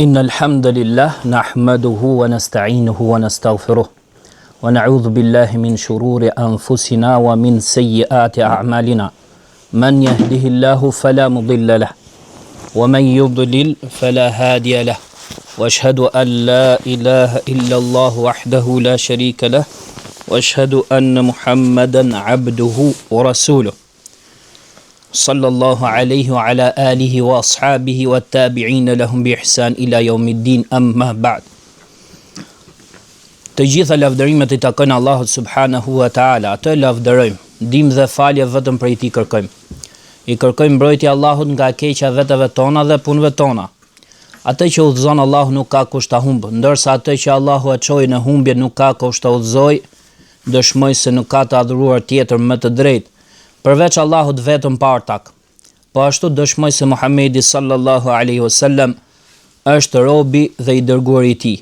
إن الحمد لله نحمده ونستعينه ونستغفره ونعوذ بالله من شرور أنفسنا ومن سيئات أعمالنا من يهده الله فلا مضل له ومن يضلل فلا هادي له وأشهد أن لا إله إلا الله وحده لا شريك له وأشهد أن محمدا عبده ورسوله صلى الله عليه وعلى آله وأصحابه والتابعين لهم بإحسان إلى يوم الدين أما بعد. Të gjitha lavdërimet I takojnë Allahut subhanahu wa taala, atë lavdërojmë, ndihmë dhe falje vetëm prej Tij kërkojmë. I kërkojmë mbrojtje Allahut nga keqja veteve tona dhe punëve tona. Atë që udhëzon Allahu nuk ka kusht ta humbë, ndërsa atë që Allahu e çojë në humbje nuk ka kusht ta udhëzojë, dëshmoj se nuk ka të adhuruar tjetër më të drejtë përveç Allahut vetëm partak. Po ashtu dëshmoj se Muhamedi sallallahu alaihi wasallam është robi dhe I dërguari I Tij.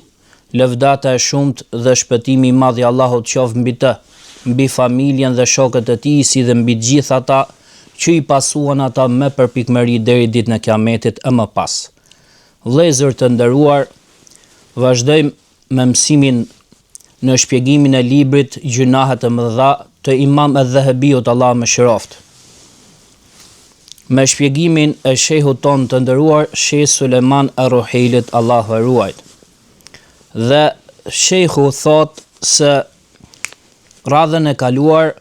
Lëvdata e shumt dhe shpëtimi I madh I Allahut qoftë mbi të, mbi familjen dhe shokët e tij, si dhe mbi gjithë ata që I pasuan ata me përpikmëri deri ditën e Kiametit e më pas. Vëllezër të nderuar, vazhdojmë me mësimin në shpjegimin e librit Gjunahet e mëdha të Imam al-Dhahabiut, Allah më shëroft. Me shpjegimin e shehut ton të nderuar, Sheh Suleman ar-Ruhailit, Allahu e ruajt. Dhe shehu thot se radhën e kaluar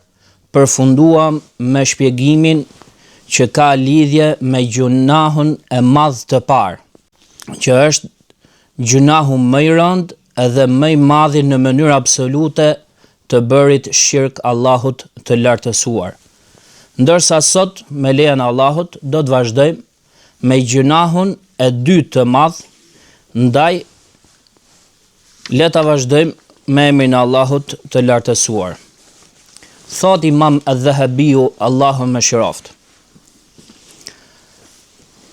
përfunduam me shpjegimin që ka lidhje me gjunahun e madh të parë, që është gjunahu më I rënd edhe më I madhi në mënyrë absolute të bërit shirk Allahut të lartësuar. Ndërsa sot, me lejen e Allahut, do të vazhdojmë me gjunahun e dytë të madh, ndaj le ta vazhdojmë me emrin e Allahut të lartësuar. Thot Imam al-Dhahabiu, Allahu më shëroft.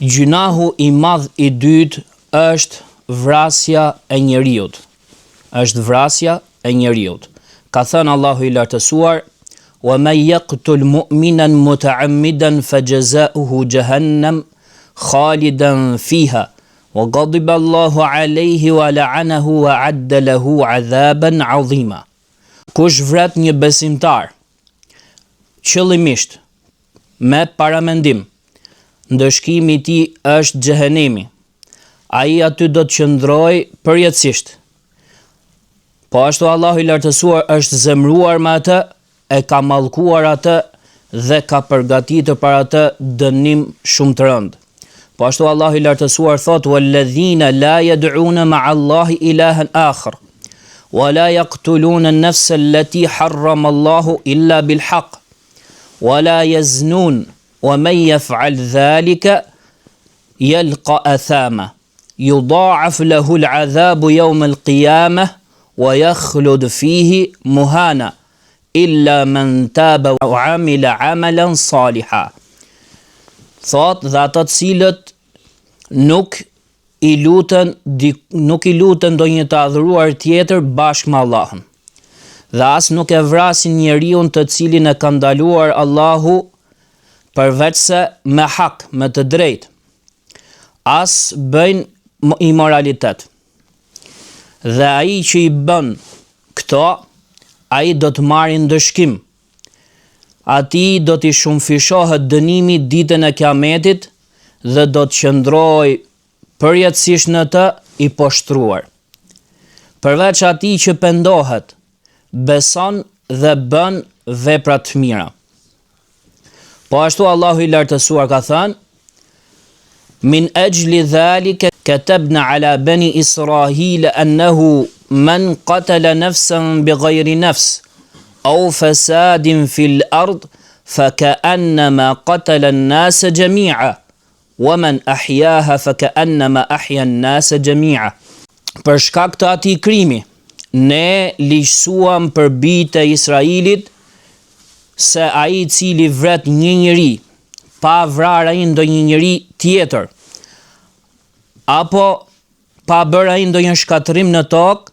Gjunahu I madh I dytë është vrasja e njeriut. Është vrasja e njeriut. Ka thënë Allahu I lartësuar: "Wa man yaqtul mu'minan muta'ammidan fajaza'uhu jahannam khalidan fiha wa ghadiba Allahu 'alayhi wa la'anahu wa 'adda lahu 'adhaban 'azima." Kush vret një besimtar qëllimisht me paramendim, ndëshkimi I tij është xhehenemi. Ai aty do të qëndrojë përjetësisht. Po ashtu Allahu I lartësuar është zemruar me atë, e ka mallkuar atë dhe ka përgatitur për atë dënim shumë të rënd. Po ashtu Allahu I lartësuar thot: "Walladhina la yad'una ma'a Allahi ilahan akhar, wa la yaqtuluna an-nafsa allati harrama Allahu illa bil haqq, wa la yaznun, wa man yaf'al dhalika yalqa athama, yudha'af lahu al-'adhabu yawm al-qiyamah wa yakhlud fihi muhana illa man taba wa amila amalan saliha." Thot, dhe ata të cilët nuk I lutën ndonjë të adhuruar tjetër bashkë me Allahun, dhe as nuk e vrasin njeriun të cilin e ka ndaluar Allahu përveç se me hak, me të drejtë, as bëjnë imoralitet. Dhe ai që I bën këto, ai do të marrë ndëshkim. Atij do t'i shumëfishohet dënimi ditën e Kiametit dhe do të qëndrojë përjetësisht në të I poshtruar. Përveç atij që pendohet, beson dhe bën vepra të mira. Po ashtu Allahu I lartësuar ka thënë: "Min ajli dhalika katabna ala bani Israila annahu man qatala nafsan bighayri nafs aw fasadin fil ard faka'annama qatala an-nasa jami'a wa man ahyaha faka'annama ahya an-nasa jami'a." Për shkak të atij krimi, ne ligjsuam për bijtë e Israilit se ai I cili vret një njeri pa vrarë ai ndonjë njeri tjetër, apo pa bërë ai ndonjë shkatërim në tokë,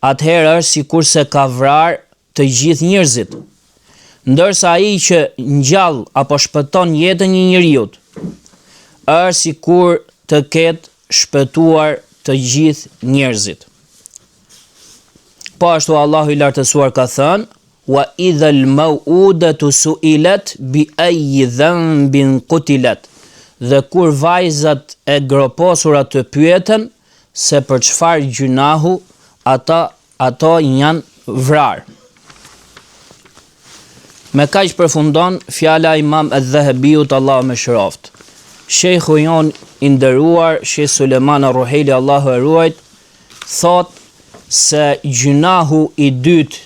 atëherë është sikur se ka vrarë të gjithë njerëzit. Ndërsa ai që ngjall apo shpëton jetën një njeriu, është sikur të ketë shpëtuar të gjithë njerëzit. Po ashtu Allahu I lartësuar ka thënë: "Wa idhal mau'udatu su'ilat bi ayyi dhanbin qutilat." Dhe kur vajzat e groposura të pyeten se për çfarë gjunahu ato janë vrarë. Me kaq përfundon fjala Imam al-Dhahabiut, Allahu më shëroft. Shejhu jon I nderuar, Sheh Suleman Ar-Ruhaili, Allahu e ruajt, thot se gjunahu I dytë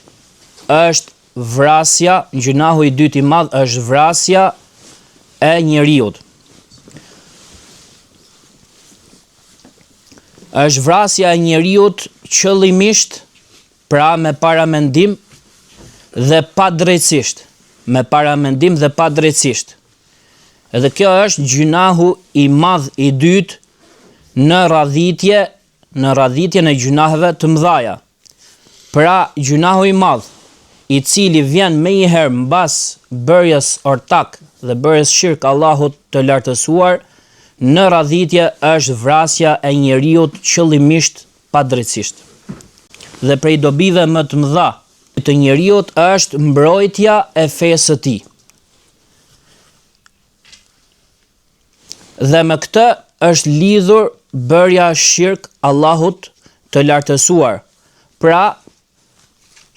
është vrasja, gjunahu I dytë I madh është vrasja e njeriut. Është vrasja e njeriut qëllimisht, pra me paramendim dhe padrejtësisht, me paramendim dhe padrejtësisht. Edhe kjo është gjunahu I madh I dytë në radhitjen e gjunaheve të mëdhaja. Pra gjunahu I madh, I cili vjen menjëherë mbas bërjes ortak dhe bërjes shirk Allahut të lartësuar, në radhitje është vrasja e njeriut qëllimisht padrejtësisht. Dhe prej dobive më të mëdha të njeriut është mbrojtja e fesë së tij. Dhe me këtë është lidhur bërja shirk Allahut të lartësuar. Pra,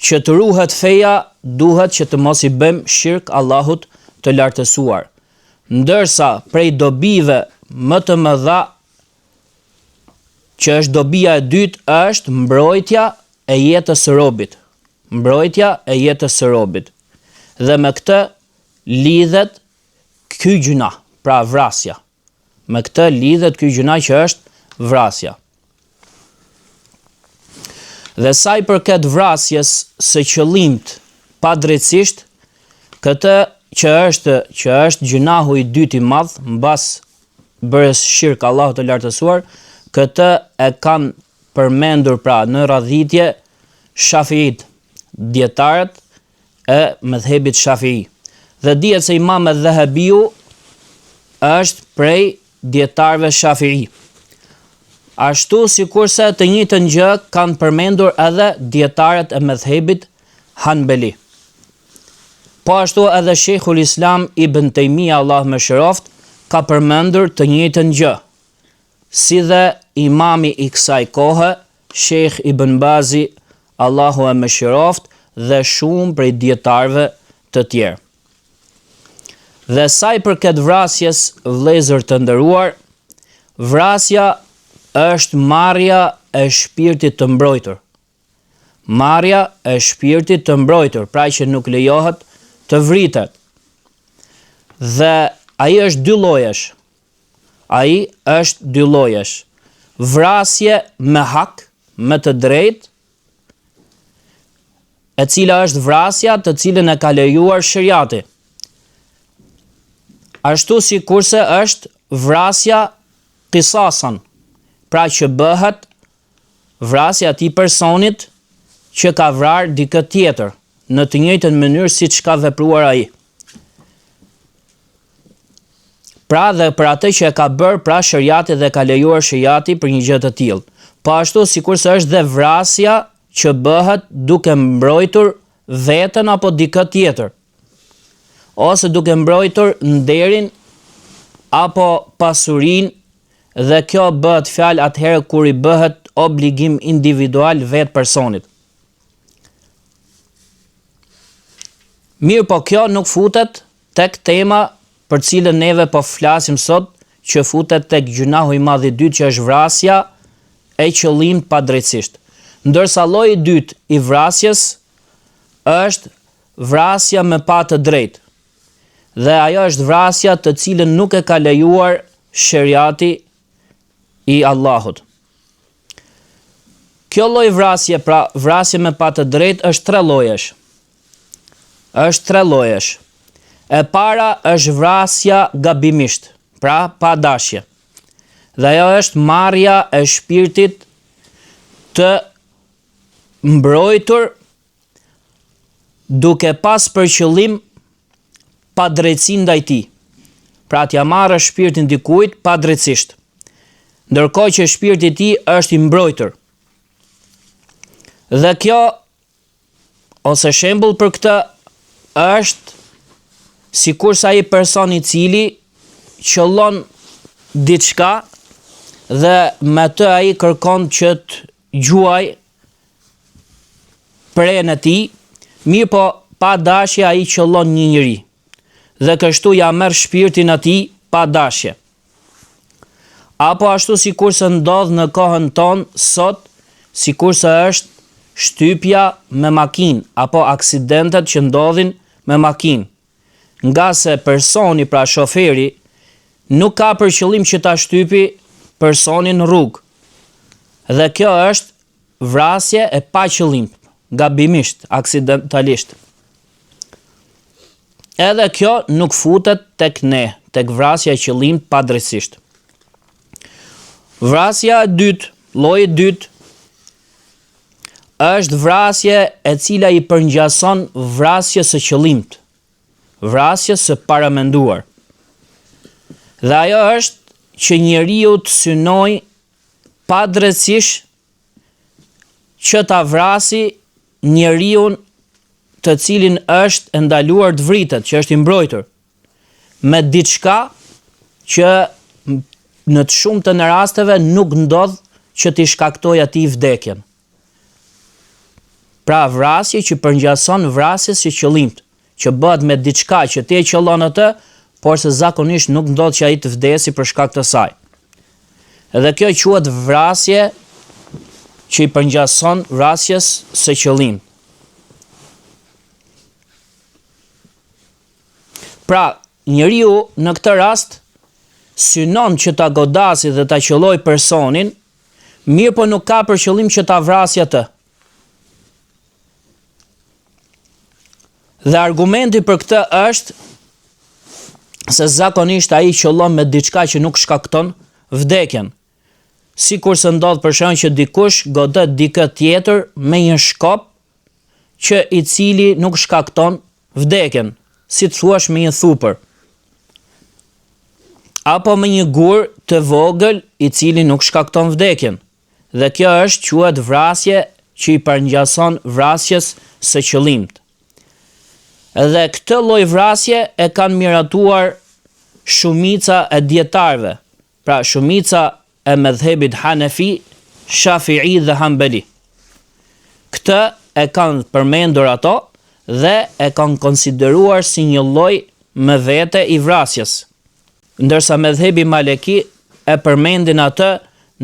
që të ruhet feja, duhet që të mos I bëjmë shirk Allahut të lartësuar. Ndërsa prej dobive më të mëdha, që është dobia e dytë, është mbrojtja e jetës së robit. Mbrojtja e jetës së robit. Dhe me këtë lidhet ky gjunah, pra vrasja. Me këtë lidhet ky gjunah që është vrasja. Dhe sa I përket vrasjes së qëllimt padrejtësisht, këtë që është gjunahu I dytë I madh mbas bërjes shirk Allahut të lartësuar, këtë e kanë përmendur pra në radhitje Shafiit, dietarët e mëdhëbit Shafii. Dhe dihet se Imam al-Dhahabiu është prej dietarëve Shafii. Ashtu sikurse të njëjtën gjë kanë përmendur edhe dietarët e mëdhëbit Hanbali. Po ashtu edhe Sheikhul Islam Ibn Taymija, Allah më shëroft, ka përmendur të njëjtën gjë, si dhe imami I kësaj kohe, Sheikh Ibn Bazi, Allahu e mëshiroft, dhe shumë prej dietarëve të tjerë. Dhe sa I përket vrasjes, vëllezër të nderuar, vrasja është marrja e shpirtit të mbrojtur. Marrja e shpirtit të mbrojtur, pra që nuk lejohet të vritet. Dhe ai është dy llojesh. Ai është dy llojesh. Vrasje me hak, me të drejtë, e cila është vrasja të cilën e ka lejuar shariati. Ashtu si kurse është vrasja qisasan, pra që bëhet vrasja atij personit që ka vrarë dikë tjetër, në të njëjtën mënyrë siç ka vepruar ai. Pra dhe për atë që e ka bërë pra shariati dhe ka lejuar shariati për një gjë të tillë. Po ashtu sikurse është dhe vrasja që bëhet duke mbrojtur veten apo dikë tjetër, ose duke mbrojtur nderin apo pasurinë, dhe kjo bëhet fjalë atëherë kur I bëhet obligim individual vet personit. Mirë, po kjo nuk futet tek tema për cilën neve po flasim sot, që futet tek gjunahu I madh I dytë, që është vrasja e qëllimt padrejtësisht. Ndërsa lloji I dytë I vrasjes është vrasja me pa të drejtë. Dhe ajo është vrasja të cilën nuk e ka lejuar shariati I Allahut. Kjo lloj vrasje, pra vrasje me pa të drejtë, është tre llojesh. E para është vrasja gabimisht, pra pa dashje. Dhe ajo është marrja e shpirtit të mbrojtur duke pas për qëllim padrejtësi ndaj tij. Pra t'ja marrë shpirtin dikujt padrejtësisht. ndërkohë që shpirti i tij është i mbrojtur. Dhe kjo, ose shembull për këtë, është sikur sa ai person i cili qëllon diçka dhe me të ai kërkon që të gjuaj prejën e tij, mirë po pa dashje ai qëllon një njeri dhe kështu ja merr shpirtin atij pa dashje. Apo ashtu sikur se ndodh në kohën tonë sot, sikur se është shtypja me makinë apo aksidentet që ndodhin me makinë, nga se personi, pra shoferi, nuk ka për qëllim që ta shtypi personin në rrugë. Dhe kjo është vrasje e pa qëllim, gabimisht, aksidentalisht. Edhe kjo nuk futet tek ne, tek vrasja e qëllimit padrejtisht. Vrasja e dytë, lloji i dytë, është vrasje e cila i përngjason vrasjes së qëllimit, vrasjes së paramenduar. Dhe ajo është që njeriu të synoj padrejtisht që ta vrasi njeriu të cilin është ndaluar të vritet, që është i mbrojtur, me diçka që në të shumtën e rasteve nuk ndodh që t'i shkaktoj atij vdekjen. Pra vrasje që përngjason vrasjes së qëllimit, që bëhet me diçka që ti e qëllon atë, por se zakonisht nuk ndodh që ai të vdesi për shkak të saj. Edhe kjo quhet vrasje që i përngjason vrasjes së qëllimit. Pra, njeriu në këtë rast synon që ta godasi dhe ta qëlloj personin, mirë po nuk ka për qëllim që ta vrasë atë. Dhe argumenti për këtë është se zakonisht ai qëllon me diçka që nuk shkakton vdekjen. Sikur se ndodh për shkak që dikush godet dikë tjetër me një shkop që i cili nuk shkakton vdekjen, si të thuash me një thupër. Apo me një gur të vogël i cili nuk shkakton vdekjen. Dhe kjo është quhet vrasje që i përngjason vrasjes së qëllimit. Dhe këtë lloj vrasje e kanë miratuar shumica e dietarëve, pra shumica e medhhebit Hanefi, Shafi'i dhe Hanbali. Këtë e kanë përmendur ato dhe e kanë konsideruar si një lloj me vete i vrasjes. Ndërsa medhhebi Maleki e përmendin atë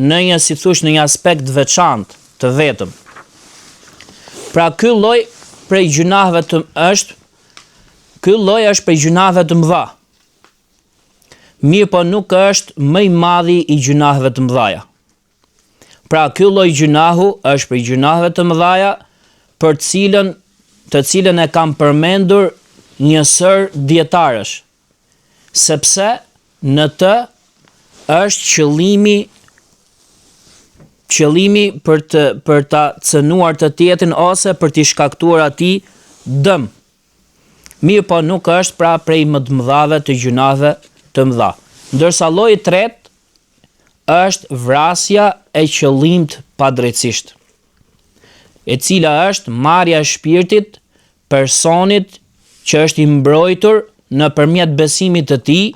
në një, si thush, në një aspekt veçantë të vetëm. Pra ky lloj prej gjunaheve të prej gjunaheve të mëdha. Mirë po nuk është më i madhi i gjunaheve të mëdhaja. Pra ky lloj gjunahu është prej gjunaheve të mëdhaja të cilën e kam përmendur një sër dietarësh, sepse në të është qëllimi për ta cënuar të tjetrin ose për t'i shkaktuar atij dëm. Mirë po nuk është pra prej më të mëdhave të gjunaheve të mëdha. Ndërsa lloji i tretë është vrasja e qëllimit padrejtisht, e cila është marrja e shpirtit personit që është i mbrojtur nëpërmjet besimit të tij,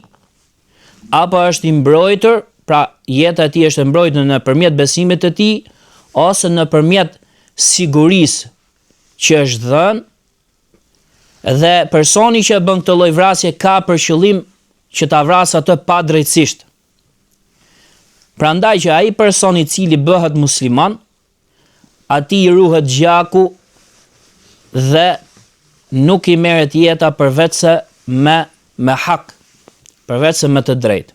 apo është i mbrojtur, pra jeta e tij është e mbrojtur nëpërmjet besimit të tij, ose nëpërmjet sigurisë që është dhënë, dhe personi që bën këtë lloj vrasje ka për qëllim që ta vrasë atë padrejtisht. Prandaj që ai person i cili bëhet musliman, atij i ruhet gjaku dhe nuk i merret jeta përveç se me hak, përveç se me të drejtë.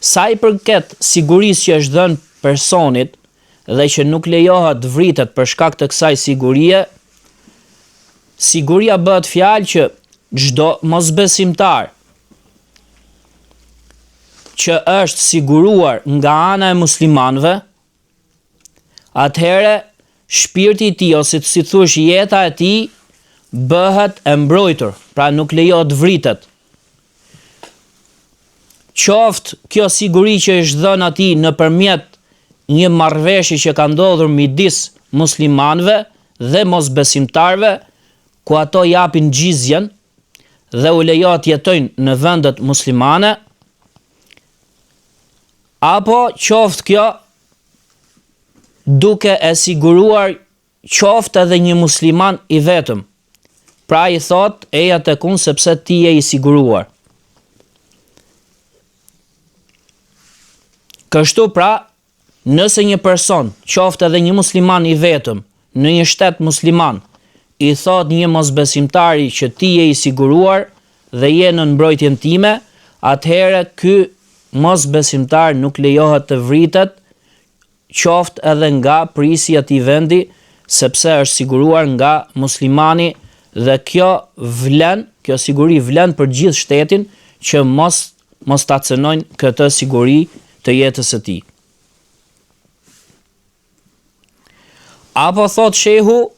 Sa i përket sigurisë që është dhënë personit dhe që nuk lejohet të vritet për shkak të kësaj sigurie, siguria bëhet fjalë që çdo mosbesimtar që është siguruar nga ana e muslimanëve, atëherë shpirti i tij ose si thush jeta e tij bëhet e mbrojtur, pra nuk lejohet vritet. qoftë kjo siguri që është dhënë atij nëpërmjet një marrëveshje që ka ndodhur midis muslimanëve dhe mosbesimtarëve, ku ato japin gjizjen dhe u lejohet jetojnë në vendet muslimane, apo qoftë kjo duke e siguruar qoftë edhe një musliman i vetëm. Pra i thot, eja tek unë sepse ti je i siguruar. Kështu pra, nëse një person, qoftë edhe një musliman i vetëm, në një shtet musliman, i thot një mosbesimtari që ti je i siguruar dhe je në mbrojtjen time, atëherë ky mosbesimtar nuk lejohet të vritet, qoftë edhe nga prisi i atij vendi, sepse është siguruar nga muslimani dhe kjo siguri vlen për gjithë shtetin që mos ta cenojnë këtë siguri të jetës së tij. Apo thot shehu,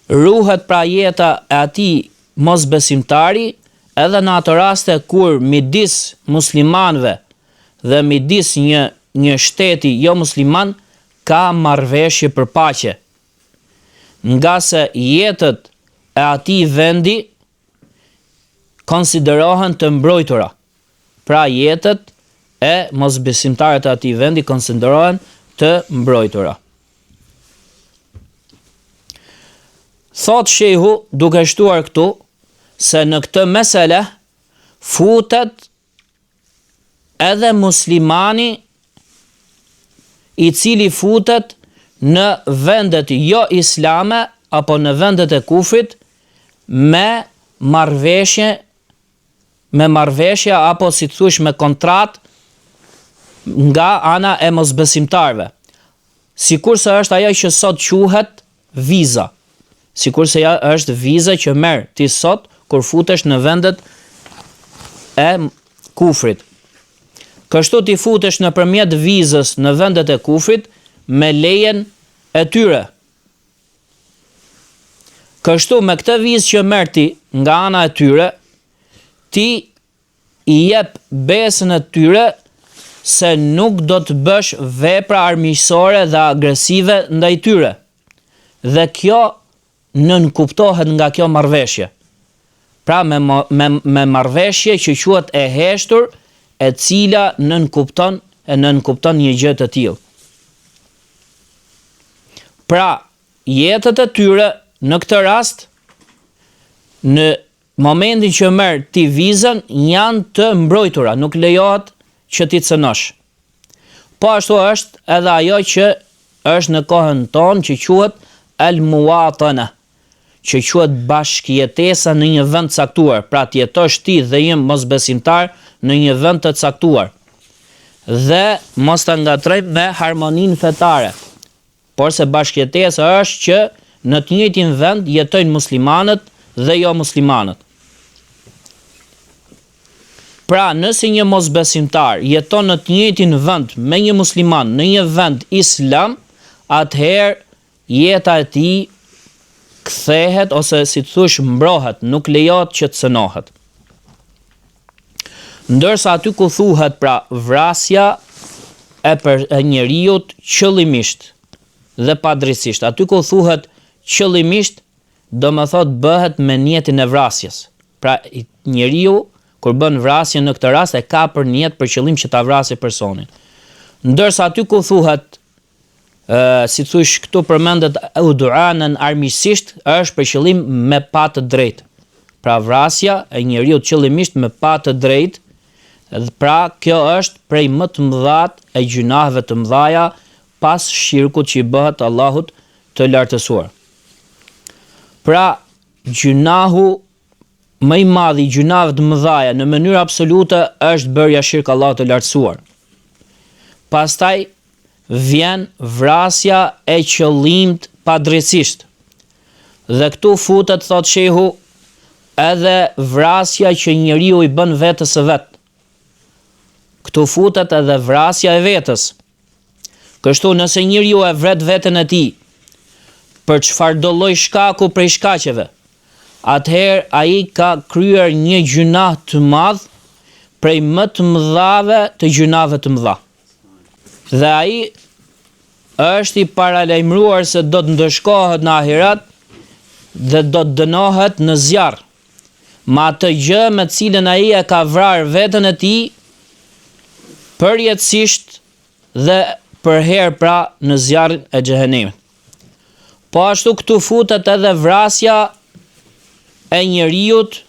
ruhet pra jeta e atij mosbesimtari edhe në ato raste kur midis muslimanëve dhe midis një shteti jo musliman ka marrëveshje për paqe, nga se jetët e atij vendi konsiderohen të mbrojtura. Pra jetët e mosbesimtarët e atij vendi konsiderohen të mbrojtura. Thot shehu, duke shtuar këtu, se në këtë mesele futet edhe muslimani i cili futet në vendet jo islame apo në vendet e kufrit me marrëveshje apo si thush me kontrat nga ana e mosbesimtarve. Sikurse është ajo që sot quhet viza. Sikurse ja është viza që merr ti sot kur futesh në vendet e kufrit. Kështu ti futesh nëpërmjet vizës në vendet e kufrit me lejen e tyre. Kështu me këtë vizë që merr ti nga ana e tyre, ti i jep besën e tyre se nuk do të bësh vepra armiqësore dhe agresive ndaj tyre. Dhe kjo nënkuptohet nga kjo marrëveshje. Pra me marrëveshje që quhet e heshtur, e cila nënkupton një gjë të tillë. Pra, jetët e tyre në këtë rast, në momentin që merr ti vizën, janë të mbrojtura, nuk lejohet që ti cënosh. Po ashtu është edhe ajo që është në kohën tonë që quhet al-muwatana, që quhet bashkëjetesa në një vend caktuar, pra të jetosh ti dhe një mosbesimtar në një vend të caktuar. Dhe mos ta ngatrojmë me harmoninë fetare. Por se bashkëjetesa është që në të njëjtin vend jetojnë muslimanët dhe jo muslimanët. Pra, nëse një mosbesimtar jeton në të njëjtin vend me një musliman në një vend islam, atëherë jeta e tij kthehet ose si të thush mbrohet, nuk lejohet që të cënohet. Ndërsa aty ku thuhet pra vrasja e njeriut qëllimisht dhe padrejtisht, aty ku thuhet qëllimisht, do më thot bëhet me niyetin e vrasjes. Pra njeriu kur bën vrasje në këtë rast e ka për niyet për qëllim që ta vrasë personin. Ndërsa aty ku thuhet si thush këtu përmendet uduanen armiqësisht, është për qëllim me pa të drejtë. Pra vrasja e njeriut qëllimisht me pa të drejtë, pra kjo është prej më të mëdhat e gjunaheve të mëdhaja pas shirkut që i bëhet Allahut të lartësuar. Pra gjunahu më i madh i gjunave të mëdhaja në mënyrë absolute është bërja shirk Allahut të lartësuar. Pastaj vjen vrasja e qëllimt padrejtisht. Dhe këtu futet, thot shehu, edhe vrasja që njeriu i bën vetës së vet. Këtu futet edhe vrasja e vetës. Kështu nëse njeriu e vret veten e tij për çfarëdo lloj shkaku prej shkaqeve, atëherë ai ka kryer një gjunah të madh, prej më të mëdhave të gjunave të mëdha. Dhe ai është i paralajmëruar se do të ndëshkohet në ahiret dhe do të dënohet në zjarr. Ma atë gjë me cilën ai e ka vrarë veten e tij përjetësisht dhe për herë pra në zjarrin e xhehenemit. Po ashtu këtu futet edhe vrasja e njeriut,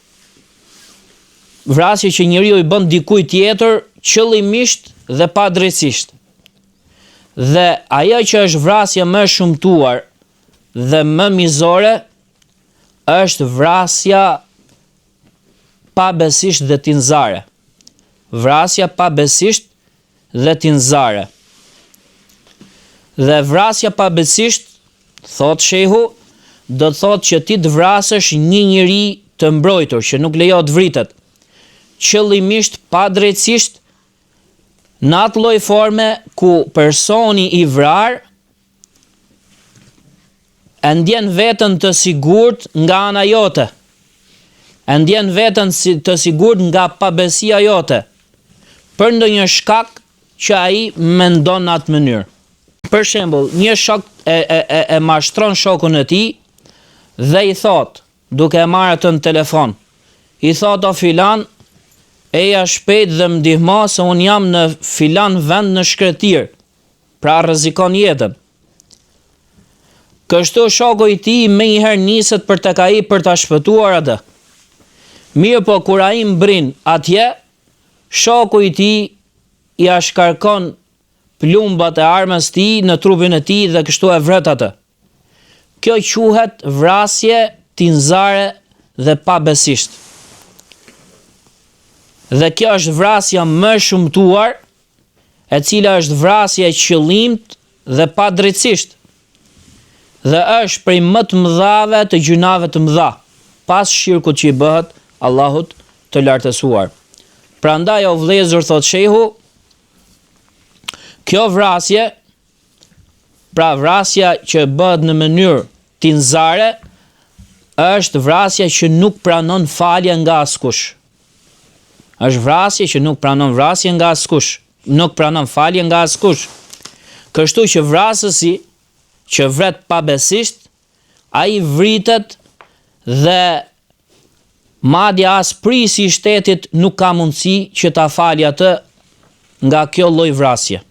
vrasje që njeriu i bën dikujt tjetër qëllimisht dhe padrejtisht. Dhe ajo që është vrasja më shumtuar dhe më mizore është vrasja pabesisht dhe tinzare. Vrasja pabesisht dhe tinzare. Dhe vrasja pabesisht, thot shehu, do të thot që ti të vrasësh një njeri të mbrojtur që nuk lejohet vritet, qëllimisht padrejtisht, në atë lloj forme ku personi i vrar e ndjen veten të sigurt nga ana jote, e ndjen veten të sigurt nga pabesia jote, për ndonjë shkak që ai mendon në atë mënyrë. Për shembull, një shok e mashtron shokun e tij dhe i thot, duke e marrë atë në telefon, i thot o filan, eja shpejt dhe më ndihmo se unë jam në filan vend në shkretir, pra rrezikon jetën. Kështu shoku i tij më njëherë niset për tek ai për ta shpëtuar atë. Mirë po kur ai mbrin atje, shoku i tij ja shkarkon plumbat e armës tij në trupin e tij dhe kështu e vret atë. Kjo quhet vrasje tinzare dhe pabesisht. Dhe kjo është vrasja më shumtuar, e cila është vrasja e qëllimt dhe padrejtisht. Dhe është prej më të mëdhave të gjunave të mëdha, pas shirkut që i bëhet Allahut të lartësuar. Prandaj o vëllezër, thot shehu, kjo vrasje, pra vrasja që bëhet në mënyrë tinzare, është vrasja që nuk pranon falje nga askush. Është vrasje që nuk pranon vrasje nga askush, nuk pranon falje nga askush. Kështu që vrasësi që vret pabesisht, ai vritet dhe madje as prisi i shtetit nuk ka mundësi që ta falë atë nga kjo lloj vrasje.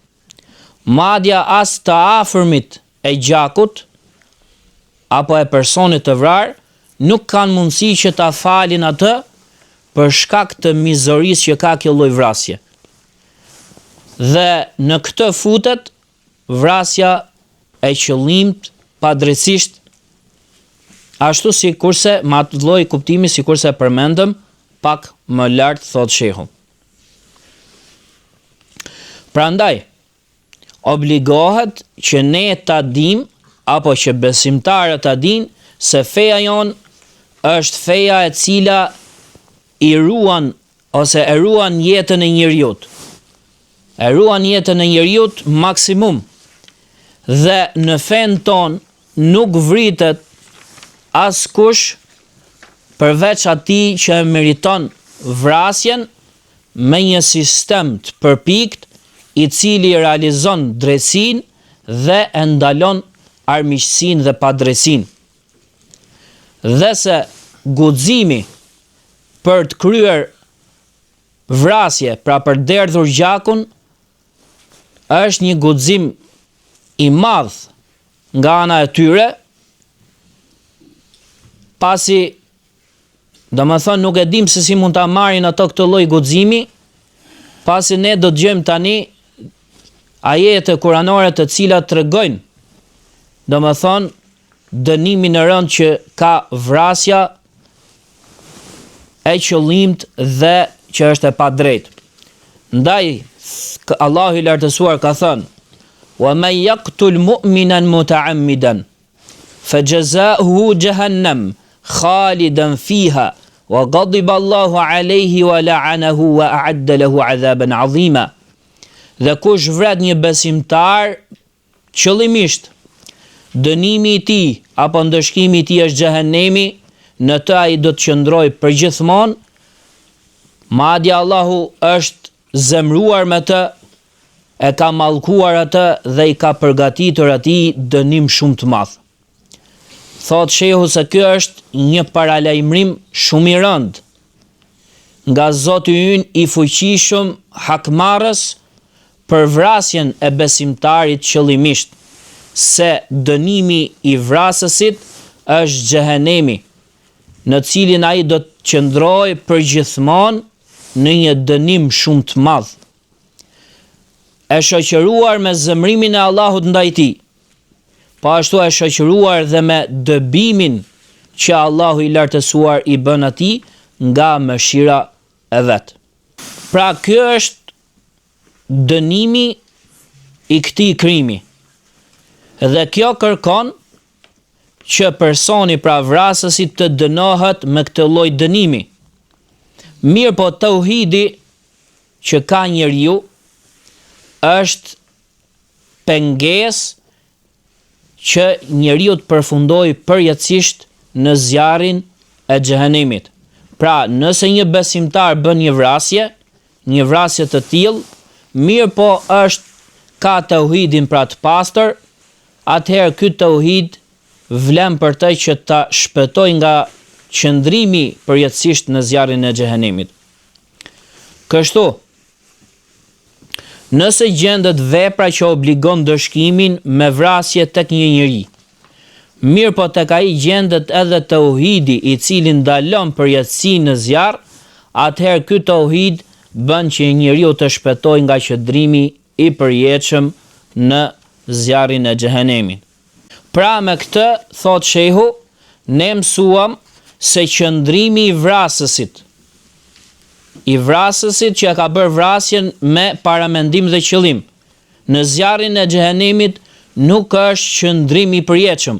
Madje as të afërmit e gjakut apo e personit të vrarë nuk kanë mundësi që ta falin atë për shkak të mizorisë që ka kjo lloj vrasje. Dhe në këtë futet vrasja e qëllimt padrejtisht, ashtu si kurse me atë lloj kuptimi si kurse përmendëm pak më lart, thot shehu. Prandaj obligohet që ne ta dim apo që besimtarët ta dinë se feja jon është feja e cila i ruan ose e ruan jetën e njeriut. E ruan jetën e njeriut maksimum. Dhe në fen ton nuk vritet askush përveç atij që meriton vrasjen me një sistem të përpikt i cili realizon drejtësinë dhe e ndalon armiqësinë dhe padrejtësinë. Dhe se guximi për të kryer vrasje, pra për derdhur gjakun, është një guxim i madh nga ana e tyre, pasi domethënë nuk e dim se si mund ta marrin ato këtë lloj guximi, pasi ne do të gjejmë tani ajete kuranore të cilat tregojnë domethënë dënimin e rënd që ka vrasja e qëllimt dhe që është e padrejtë. Ndaj Allahu i lartësuar ka thënë: "Wa man yaqtul mu'minan muta'ammidan fajaza'uhu jahannam khalidan fiha wa ghadiba Allahu alayhi wa la'anahu wa a'adda lahu 'adhaban 'azima." Dhe kush vret një besimtar qëllimisht, dënimi i tij apo ndëshkimi i tij është xhehenemi, në të ai do të qëndrojë përgjithmonë Madje Allahu është zemruar me të, e ka mallkuar atë dhe i ka përgatitur atij dënim shumë të madh. Thot shehu se ky është një paralajmërim shumë i rëndë nga Zoti ynë i fuqishëm hakmarrës për vrasjen e besimtarit qëllimisht, se dënimi i vrasësit është xhehenemi, në cilin ai do të qëndrojë përgjithmonë në një dënim shumë të madh. E shoqëruar me zemrimin e Allahut ndaj tij, po ashtu e shoqëruar dhe me dëbimin që Allahu i lartësuar i bën atij nga mëshira e vet. Pra ky është dënimi i këtij krimi. Dhe kjo kërkon që personi pra vrasësi të dënohet me këtë lloj dënimi. Mirë po tauhidi që ka njeriu është pengesë që njeriu të përfundojë përjetësisht në zjarrin e xhehenemit. Pra, nëse një besimtar bën një vrasje të tillë, mirë po ka tauhidin pra të pastër, atëherë ky tauhid vlen për të që ta shpëtoj nga qëndrimi përjetësisht në zjarrin e xhehenemit. Kështu, nëse gjendet vepra që obligon dëshkimin me vrasje tek një njeri, mirë po tek ai gjendet edhe tauhidi i cili ndalon përjetësinë në zjarr, atëherë ky tauhid bën që njeriu të shpëtojë nga qëndrimi i përjetshëm në zjarrin e xhehenemit. Pra me këtë, thot shehu, ne mësuam se qëndrimi i vrasësit që ka bërë vrasjen me paramendim dhe qëllim në zjarrin e xhehenemit nuk është qëndrim i përjetshëm,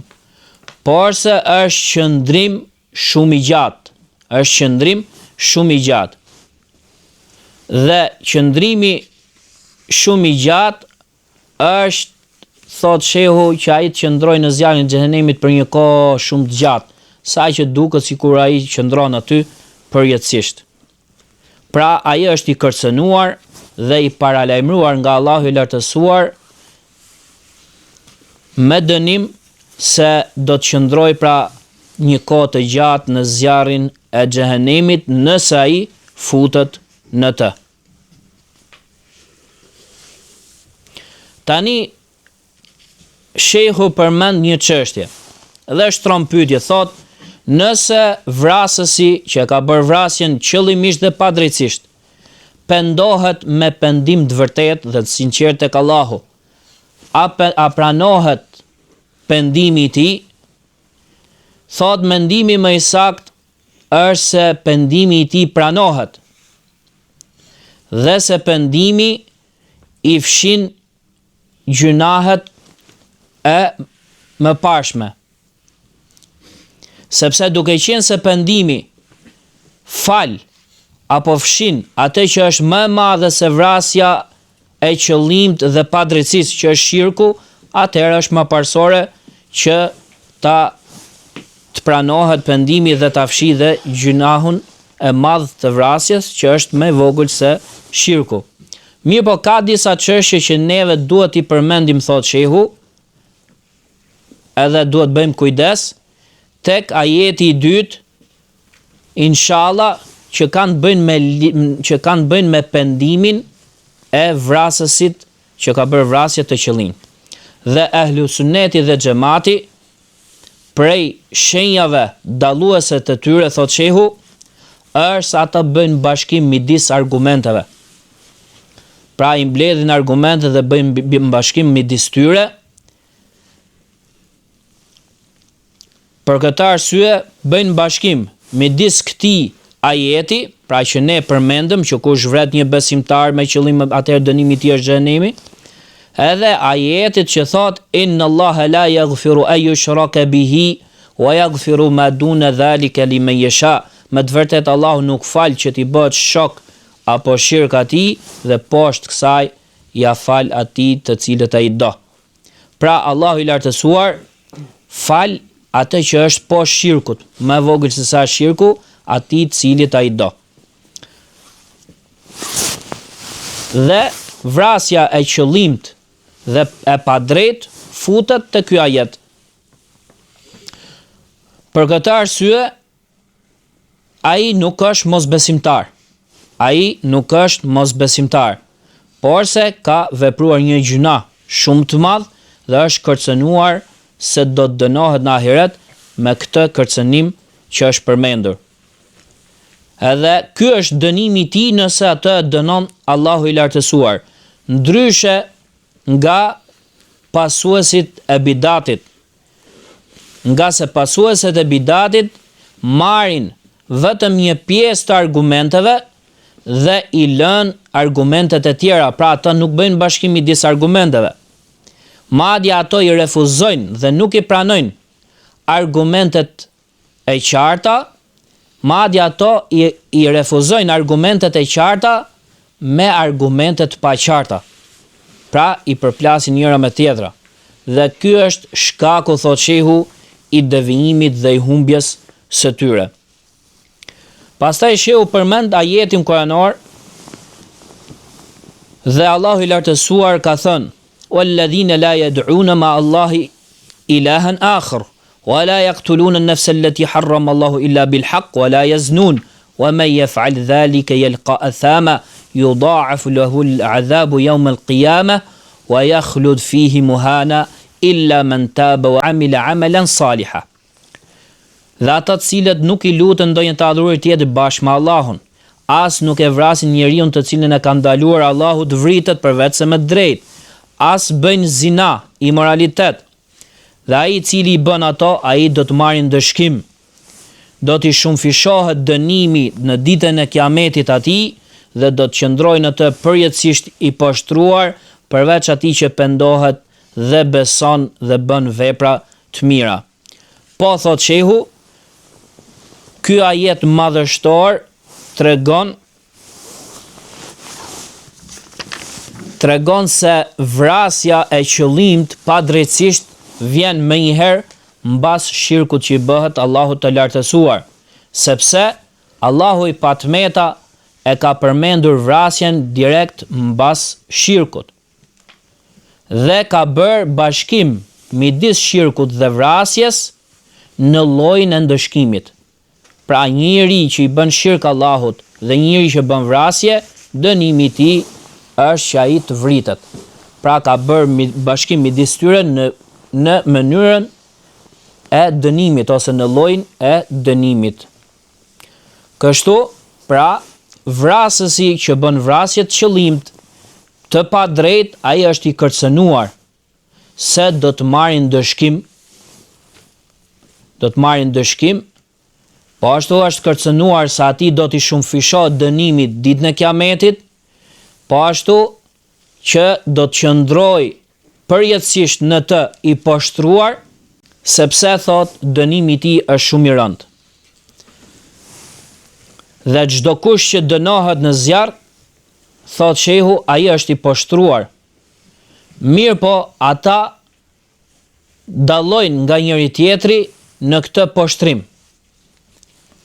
por se është qëndrim shumë i gjatë. Dhe qëndrimi shumë i gjatë është, thot shehu, që ai të qëndrojë në zjarrin e xhehenemit për një kohë shumë të gjatë, saqë duket sikur ai qëndron aty përjetësisht. Pra ai është i kërcënuar dhe i paralajmëruar nga Allahu i lartësuar me dënim se do të qëndrojë pra një kohë të gjatë në zjarrin e xhehenemit nëse ai futet në të. Tani shehu përmend një çështje dhe shtron pyetje, thot: nëse vrasësi që ka bërë vrasjen qëllimisht dhe padrejtisht pendohet me pendim të vërtetë dhe të sinqert tek Allahu, a pranohet pendimi i tij? Thot mendimi më i saktë është se pendimi i tij pranohet dhe se pendimi i fshin gjunahet e mëparshme. Sepse duke qenë se pendimi fal apo fshin atë që është më e madhe se vrasja e qëllimt dhe padrejtisë që është shirku, atëherë është më parsore që të pranohet pendimi dhe ta fshi dhe gjunahun e madh të vrasjes që është më e vogël se shirku. Mirë po ka disa çështje që neve duhet i përmendim, thot shehu, edhe duhet bëjmë kujdes tek ajeti i dytë, inshallah, që kanë bëjnë me pendimin e vrasësit që ka bërë vrasje të qëllim. Dhe ehlu sunneti dhe xhamati prej shenjave dalluese të tyre, thot shehu, është ata bëjnë bashkim midis argumenteve. Pra i mbledhin argumente dhe bëjnë bashkim midis tyre. Për këtë arsye bëjnë bashkim midis këtij ajeti, pra që ne përmendëm që kush vret një besimtar me qëllim atëherë dënimi i tij është xhenemi, edhe ajetit që thot inna Allaha la yaghfiru an yushraka bihi wa yaghfiru ma duna dhalika liman yasha. Me të vërtetë Allahu nuk fal që t'i bëhet shok apo shirk atij dhe poshtë kësaj ja fal atij të cilët ai do. Pra Allahu i lartësuar fal atë që është poshtë shirkut, më vogël se sa shirku, atij të cilit ai do. Dhe vrasja e qëllimt dhe e padrejt futet te ky ajet. Për këtë arsye, ai nuk është mosbesimtar. Ai nuk është mosbesimtar, por se ka vepruar një gjuna shumë të madh dhe është kërcënuar se do të dënohet në ahiret me këtë kërcënim që është përmendur. Edhe ky është dënimi i tij nëse atë dënon Allahu i lartësuar, ndryshe nga pasuesit e bidatit. Nga se pasuesit e bidatit marrin vetëm një pjesë të argumenteve dhe i lën argumentet e tjera, pra ata nuk bëjnë bashkim midis argumenteve. Madje ato i refuzojnë dhe nuk i pranojnë argumentet e qarta, madje ato i refuzojnë argumentet e qarta me argumentet pa qarta. Pra i përplasin njëra me tjetra. Dhe ky është shkaku, thot shehu, i devijimit dhe i humbjes së tyre. Pastaj shehu përmend ajetin kuranor dhe Allahu i lartësuar ka thënë: "Walladhina la yad'una ma Allahi ilahan akhar, wa la yaqtuluna an-nafsa allati harrama Allahu illa bil haqq, wa la yaznun, wa man yaf'al dhalika yalqa athama, yudha'af lahu al-'adhabu yawm al-qiyamah, wa yakhlud fihi muhana illa man taba wa 'amila 'amalan salihan." Dhe ata të cilët nuk i lutën ndonjë të adhuruar tjetër bashkë me Allahun, as nuk e vrasin njeriun të cilin e ka ndaluar Allahu të vritet përveç se me drejt, as bëjnë zina, imoralitet. Dhe ai i cili i bën ato, ai do të marrë ndëshkim. Do t'i shumëfishohet dënimi në ditën e Kiametit atij dhe do të qëndrojë në të përjetësisht i poshtruar, përveç atij që pendohet dhe beson dhe bën vepra të mira. Po, thot shehu, ky ajet madhështor tregon se vrasja e qëllimt padrejtësisht vjen menjëherë mbas shirkut që i bëhet Allahut të lartësuar, sepse Allahu i patmeta e ka përmendur vrasjen direkt mbas shirkut. Dhe ka bërë bashkim midis shirkut dhe vrasjes në llojin e ndëshkimit. Pra njëri që i bën shirk Allahut dhe njëri që bën vrasje, dënimi i tij është që ai të vritet. Pra ka bërë bashkim midis tyre në mënyrën e dënimit ose në llojin e dënimit. Kështu, pra vrasësi që bën vrasje të qëllimt të padrejt, ai është i kërcënuar se do të marrin dëshkim, po ashtu është kërcënuar se atij do t'i shumëfishohet dënimi ditën e Kiametit, po ashtu që do të qëndrojë përjetësisht në të i poshtruar, sepse thot dënimi i tij është shumë i rëndë. Dhe çdo kush që dënohet në zjarr, thot shehu, ai është i poshtruar. Mirë po, ata dallojnë nga njëri tjetri në këtë poshtrim.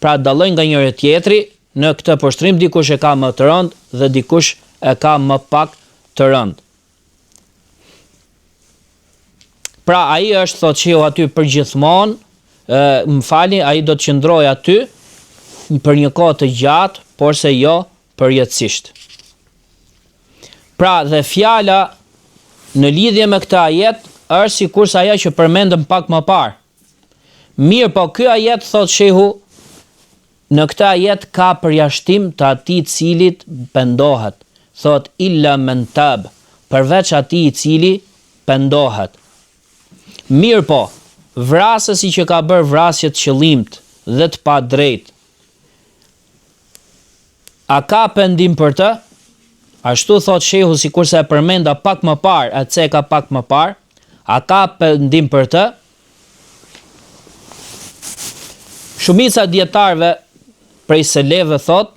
Pra dallojnë nga njëri tjetri në këtë poshtrim, dikush e ka më të rëndë dhe dikush e ka më pak të rëndë. Pra ai është, thot shehu, aty përgjithmonë, ai do të qëndrojë aty për një kohë të gjatë, por se jo përjetësisht. Pra dhe fjala në lidhje me këtë ajet është sikurse ajo që përmendëm pak më parë. Mirë, po ky ajet, thot shehu, në këtë ajet ka përjashtim të atij i cili pendohet. Thot illa men tab, përveç atij i cili pendohet. Mirë po, vrasësi që ka bërë vrasje të qëllimt dhe të padrejt, a ka pendim për të? Ashtu thot shehu, sikurse e përmenda pak më parë, e ceka pak më parë, a ka pendim për të? Shumica dietarëve prej seleve thot,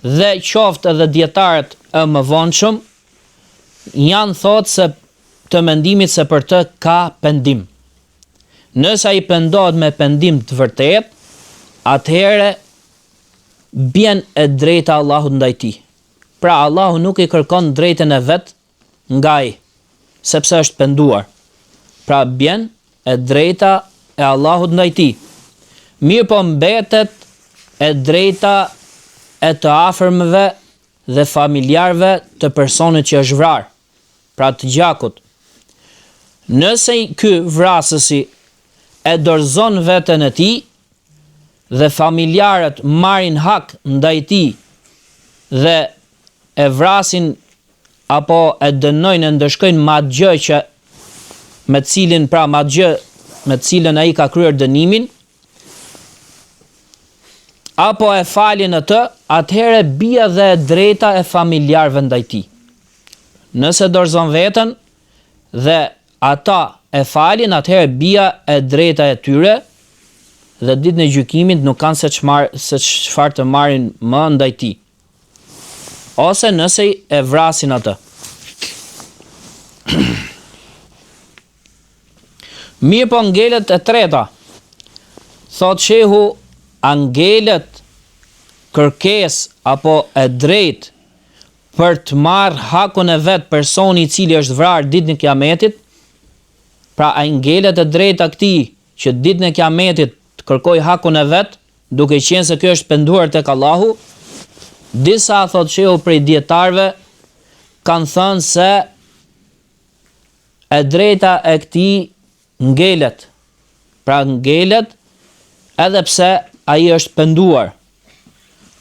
dhe qoftë edhe dietarët e më vonshëm, janë thot se të mendimit se për të ka pendim. Nëse ai pendohet me pendim të vërtet, atëherë bjen e drejta Allahut ndaj tij. pra Allahu nuk i kërkon drejtën e vet nga ai, sepse është penduar. Pra bjen e drejta e Allahut ndaj tij. Mirë po mbetet e drejta e të afërmëve dhe familjarëve të personit që është vrarë, pra të gjakut. Nëse ky vrasësi e dorëzon veten e tij dhe familjarët marrin hak ndaj tij dhe e vrasin apo e dënojnë, e ndëshkojnë me atë gjë që me cilën ai ka kryer dënimin, apo e falin atë, atëherë bie dhe e drejta e familjarëve ndaj tij. Nëse dorëzon veten dhe ata e falin, atëherë bie e drejta e tyre dhe ditën e gjykimit nuk kanë se çfarë të marrin më ndaj tij. Ose nëse e vrasin atë. Mirë po ngelet e treta. Thot shehu, angelet kërkes apo e drejt për të marrë hakun e vet personi i cili është vrarë ditën e Kiametit, pra angelet e drejta këtij që ditën e Kiametit të kërkoj hakun e vet, duke qenë se kjo është penduar tek Allahu. Disa, thot shehu, prej dietarëve kanë thënë se e drejta e këtij ngelet. Pra ngelet edhe pse ai është penduar.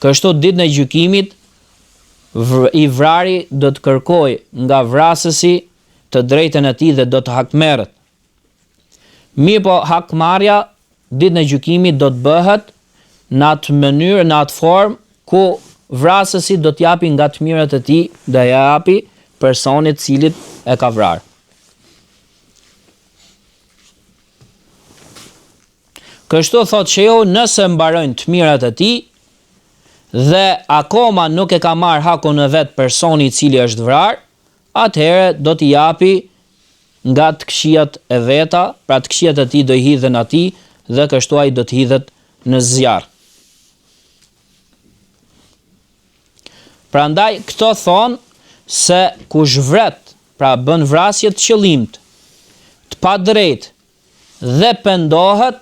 Kështu ditën e gjykimit i vrari do të kërkoj nga vrasësi të drejtën e tij dhe do të hakmerret. Mirë po hakmarrja ditën e gjykimit do të bëhet në atë mënyrë, në atë formë ku vrasësi do t'japi nga të mirat e tij dhe ja japi personit cilit e ka vrarë. Kështu thot shehu, nëse mbarojnë të mirat e tij dhe akoma nuk e ka marrë hakun e vet personi i cili është vrarë, atëherë do t'i japi nga të këqijat e veta, pra të këqijat e tij do i hidhen atij dhe kështu ai do të hidhet në zjarr. Prandaj këto thonë se kush vret, pra bën vrasje të qëllimt, të padrejt dhe pendohet,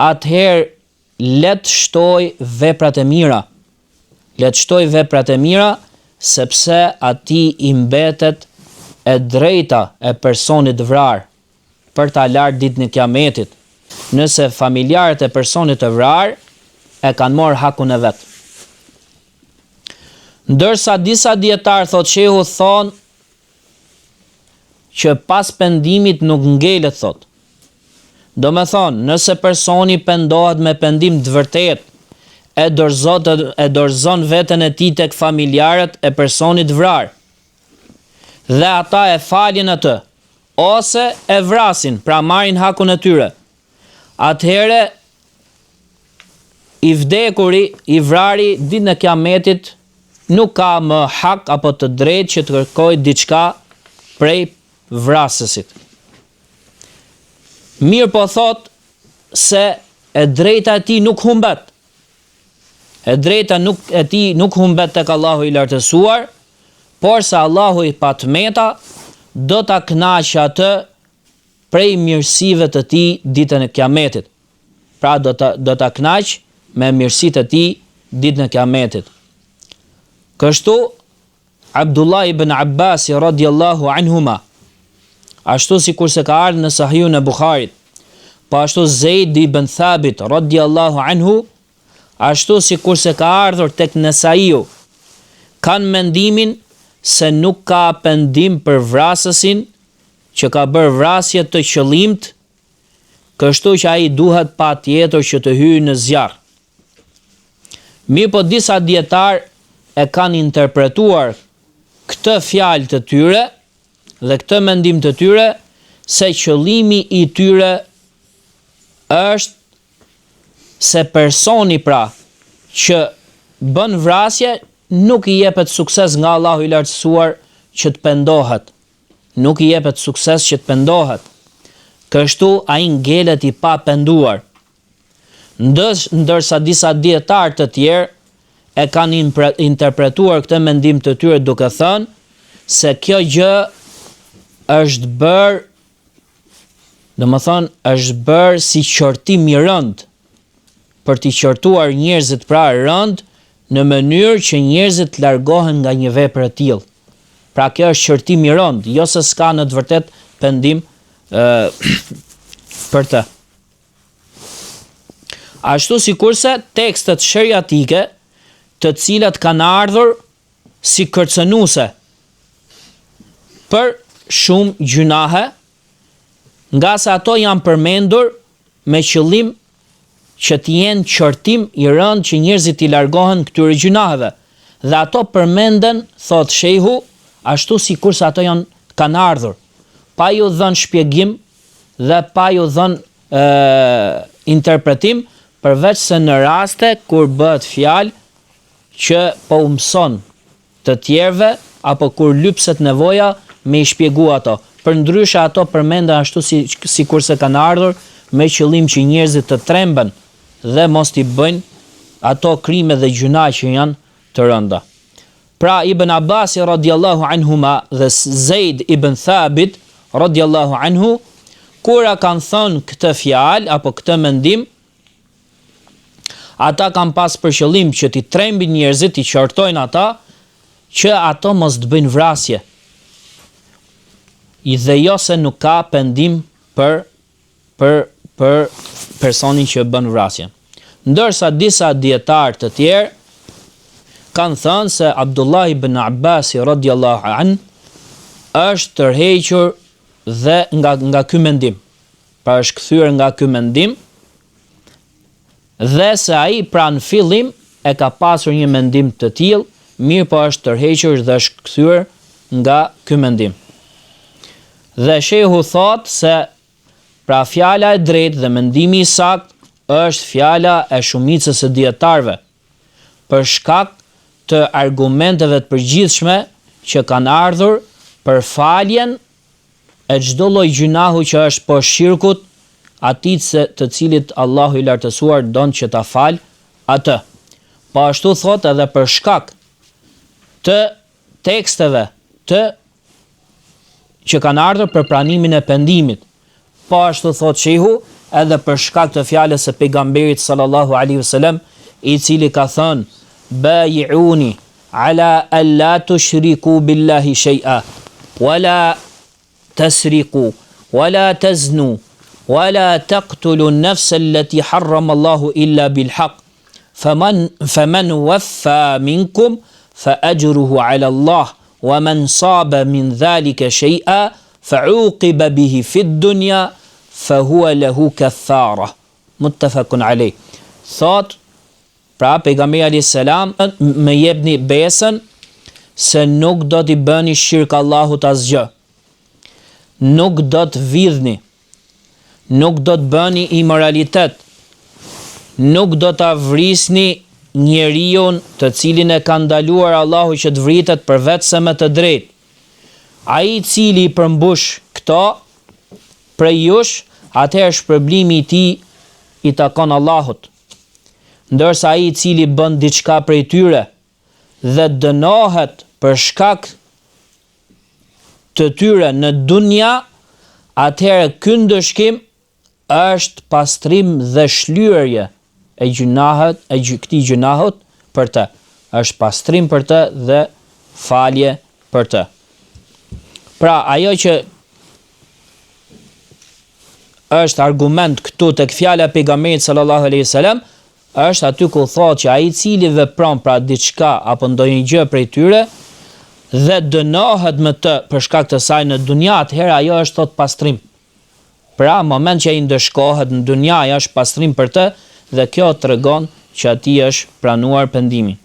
atëherë let shtoj veprat e mira. Let shtoj veprat e mira, sepse atij i mbetet e drejta e personit vrarë për ta larë ditën e Kiametit, nëse familjarët e personit të vrarë e kanë marrë hakun e vet. Ndërsa disa dietar, thot shehu, thonë që pas pendimit nuk ngelet, thot. Do me thonë, nëse personi pendohet me pendim të vërtet, e dorëzon veten e tij tek familjarët e personit vrarë, dhe ata e falin atë, ose e vrasin, pra marrin hakun e tyre, atëherë i vdekuri, i vrari ditën e Kiametit nuk ka më hak apo të drejtë që të kërkojë diçka prej vrasësit. Mirë po thot se e drejta e tij nuk humbet. E drejta e tij nuk humbet tek Allahu i lartësuar, por se Allahu i patmeta do ta kënaqë atë prej mirësive të tij ditën e Kiametit. Pra do ta kënaqë me mirësitë e tij ditën e Kiametit. Kështu Abdullah ibn Abbas radiallahu anhuma, ashtu si kurse ka ardhur në Sahihun e Bukharit, po ashtu Zeid ibn Thabit radiallahu anhu, ashtu si kurse ka ardhur tek Nesaiu, kanë mendimin se nuk ka pendim për vrasësin që ka bërë vrasje të qëllimt, kështu që ai duhet patjetër që të hyjë në zjarr. Mirë po disa dietar e kanë interpretuar këtë fjalë të tyre dhe këtë mendim të tyre se qëllimi i tyre është se personi pra që bën vrasje nuk i jepet sukses nga Allahu i lartësuar që të pendohet. Nuk i jepet sukses që të pendohet. Kështu ai ngelet i pa penduar. Ndërsa disa dietar të tjerë e kanë interpretuar këtë mendim të tyre duke thënë se kjo gjë është bërë, është bërë si qortim i rënd, për t'i qortuar njerëzit pra rënd, në mënyrë që njerëzit largohen nga një vepër e tillë. Pra kjo është qortim i rënd, jo se s'ka në të vërtet pendim për të. Ashtu sikurse tekstet sheriatike, të cilat kanë ardhur si kërcënuese për shumë gjunahe, nga se ato janë përmendur me qëllim që të jenë qortim i rënd që njerëzit i largohen këtyre gjunaheve. Dhe ato përmenden, thot shehu, ashtu sikurse ato kanë ardhur, pa ju dhënë shpjegim dhe pa ju dhënë interpretim, përveç se në raste kur bëhet fjalë që po u mëson të tjerëve apo kur lypset nevoja me i shpjegu ato. Përndryshe ato përmenden ashtu sikurse kanë ardhur me qëllim që njerëzit të tremben dhe mos t'i bëjnë ato krime dhe gjuna që janë të rënda. Pra Ibn Abbas radiallahu anhuma dhe Zeid ibn Thabit radiallahu anhu, kura kanë thënë këtë fjalë apo këtë mendim, ata kanë pas për qëllim që t'i trembin njerëzit, t'i qortojnë ata, që ato mos të bëjnë vrasje. Dhe jo se nuk ka pendim për personin që bën vrasje. Ndërsa disa dietar të tjerë kanë thënë se Abdullah ibn Abbas radiallahu an është tërhequr dhe nga ky mendim. Pra është kthyer nga ky mendim, dhe se ai pra në fillim e ka pasur një mendim të tillë, mirë po është tërhequr dhe është kthyer nga ky mendim. Dhe shehu thot se pra fjala e drejtë dhe mendimi i saktë është fjala e shumicës së dietarëve, për shkak të argumenteve të përgjithshme që kanë ardhur për faljen e çdo lloj gjunahu që është poshtë shirkut, atij të cilit Allahu i lartësuar don që ta fal atë. Po ashtu thot edhe për shkak të teksteve që kanë ardhur për pranimin e pendimit. Po ashtu thot shehu edhe për shkak të fjalës së pejgamberit sallallahu alaihi wasallam, i cili ka thënë: "Bayi'uni ala an la tushriku billahi shay'a, wala tasriqu, wala taznu, wala taqtulu an-nafsa allati harrama Allahu illa bil haqq. Faman waffa minkum fa ajruhu ala Allah, wa man saba min dhalika shay'a fa'uqiba bihi fi ad-dunya fa huwa lahu kaffara." Muttafaqun alayh. Thot pra pejgamberi alayhis salam, më jepni besën se nuk do t'i bëni shirk Allahut asgjë. Nuk do të vidhni, nuk do të bëni imoralitet, nuk do ta vrisni njeriu të cilin e ka ndaluar Allahu që të vritet përveç se me të drejtë. Ai i cili i përmbush këto prej jush, atëherë shpërblimi i tij i takon Allahut. Ndërsa ai i cili bën diçka prej tyre dhe dënohet për shkak të tyre në dunja, atëherë ky ndëshkim është pastrim dhe shlyerje e këtij gjunahut për të. Është pastrim për të dhe falje për të. Pra ajo që është argument këtu tek fjala e pejgamberit sallallahu alaihi wasallam, është aty ku thotë që ai i cili vepron pra diçka apo ndonjë gjë prej tyre dhe dënohet me të për shkak të saj në dunja, atëherë ajo është thot pastrim. Pra moment që ai ndëshkohet në dunja, ajo është pastrim për të, dhe kjo tregon që atij është pranuar pendimi.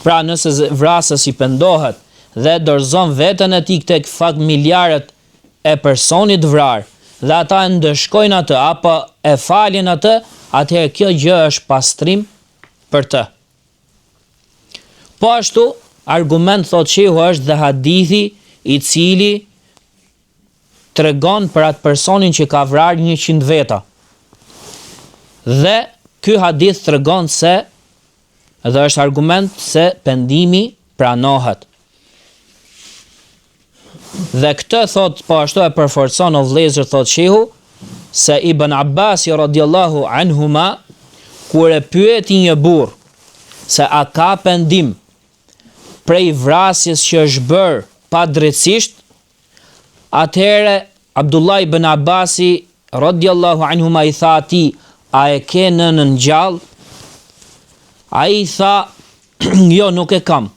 Pra nëse vrasës i pendohet dhe dorëzon veten e tij tek familjarët e personit vrar, dhe ata e ndëshkojnë atë apo e falin atë, atëherë kjo gjë është pastrim për të. Po ashtu, argument thot shehu është dhe hadithi i cili tregon për atë personin që ka vrarë 100 veta. Dhe ky hadith tregon se Dhe është argument se pendimi pranohet. Dhe këtë thot, po ashtu e përforcon o vëllezër, thot shehu, se Ibn Abbasi radiallahu anhuma, kur e pyeti një burr se a ka pendim prej vrasjes që është bërë pa drejtësisht, atëherë Abdullah ibn Abbasi radiallahu anhuma i tha atij, a e ke nënën gjallë? Ai tha, jo, nuk e kam.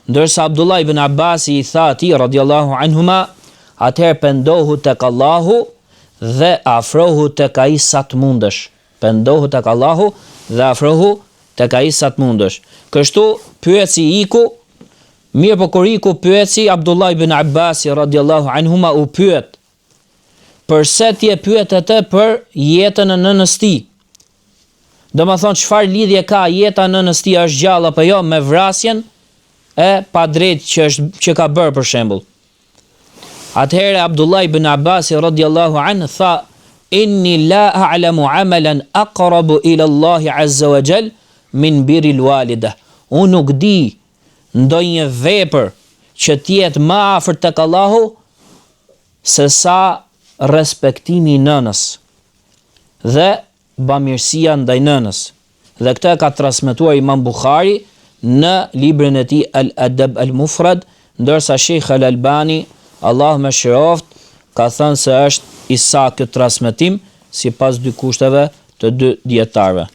Ndërsa Abdullah ibn Abbasi i tha atij radiallahu anhuma, atëherë pendohu tek Allahu dhe afrohu tek ai sa të mundesh. Pendohu tek Allahu dhe afrohu tek ai sa të mundesh. Kështu pyetsi iku, mirë po kur iku pyetsi, Abdullah ibn Abbasi radiallahu anhuma u pyet, përse ti e pyet atë për jetën e nënës tij? Do më thonë, çfarë lidhje ka jeta e nënës tij, është gjallë apo jo, me vrasjen e padrejt që ka bërë për shembull. Atëherë Abdullah ibn Abbasi radiallahu anhu tha, inni la a'lamu amalan aqrabu ila Allahi azza wa jall min birril walida. Unë nuk di ndonjë vepër që t'jetë më afër tek Allahu se sa respektimi i nënës dhe bamirësia ndaj nënës. Dhe këtë ka transmetuar Imam Buhari në librin e tij Al-Adab Al-Mufrad, ndërsa Sheikh Al-Albani, Allah më shëroft, ka thënë se është i saktë këtë transmetim sipas dy kushteve të dy dietarëve.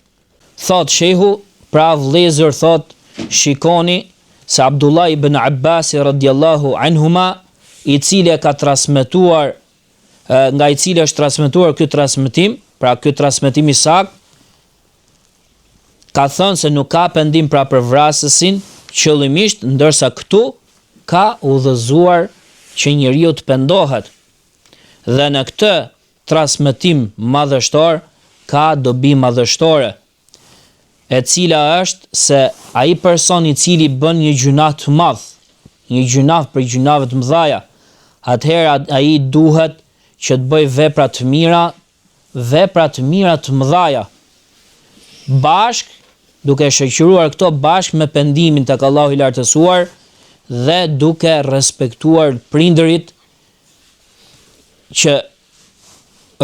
Thot shehu, pra vëllezër, thot, shikoni se Abdullah ibn Abbas radiallahu anhuma, i cili ka transmetuar, nga i cili është transmetuar ky transmetim, pra ky transmetim i saktë, ka thënë se nuk ka pendim pra për vrasësin qëllimisht, ndërsa këtu ka udhëzuar që njeriu të pendohet. Dhe në këtë transmetim madhështor ka dobi madhështore, e cila është se ai person i cili bën një gjunah të madh, një gjunah për gjunave të mëdha, atëherë ai duhet që të bëj vepra të mira të mëdha, bashk duke shoqëruar këto bashk me pendimin tek Allahu i lartësuar dhe duke respektuar prindërit, që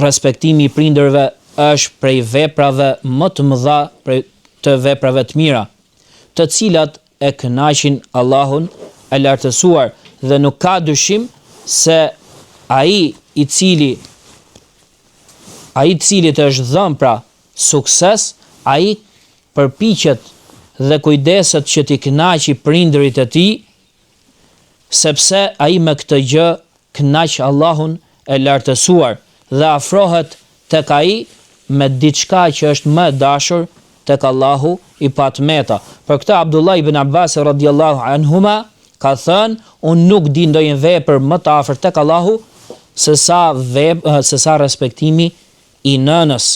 respektimi i prindërve është prej veprave më të mëdha, prej të veprave të mira, të cilat e kënaqin Allahun e lartësuar, dhe nuk ka dyshim se ai i cili të është dhënë pra sukses, ai përpiqet dhe kujdeset që t'i kënaqë prindërit e tij, sepse ai me këtë gjë kënaq Allahun e lartësuar dhe afrohet tek ai me diçka që është më e dashur tek Allahu i patmeta. Për këtë Abdullah ibn Abbas radiallahu anhuma ka thënë, unë nuk di ndonjë vepër më të afërt tek Allahu se sa respektimi i nënës.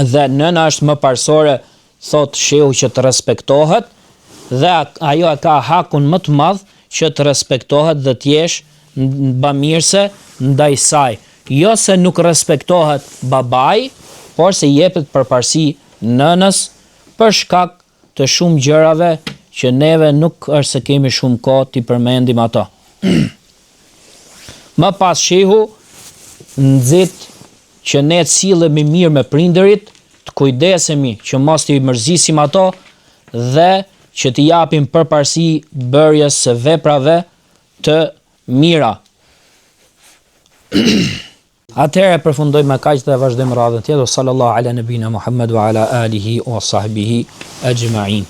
Dhe nëna është më parsore, thot shehu, që të respektohet, dhe ajo e ka hakun më të madh që të respektohet dhe t'jesh bamirëse ndaj saj. Jo se nuk respektohet babai, por se jepet përparësi nënës për shkak të shumë gjërave që neve nuk është se kemi shumë kohë t'i përmendim ato. Më pas shehu nxit që ne të sillemi mirë me prindërit, të kujdesemi që mos t'i mërzisim ato dhe që t'i japim përparësi bërjes së veprave të mira. Atëherë përfundojmë me kaq dhe vazhdojmë radhën tjetër. Sallallahu ala nabina Muhammad wa ala alihi wa sahbihi ajma'in.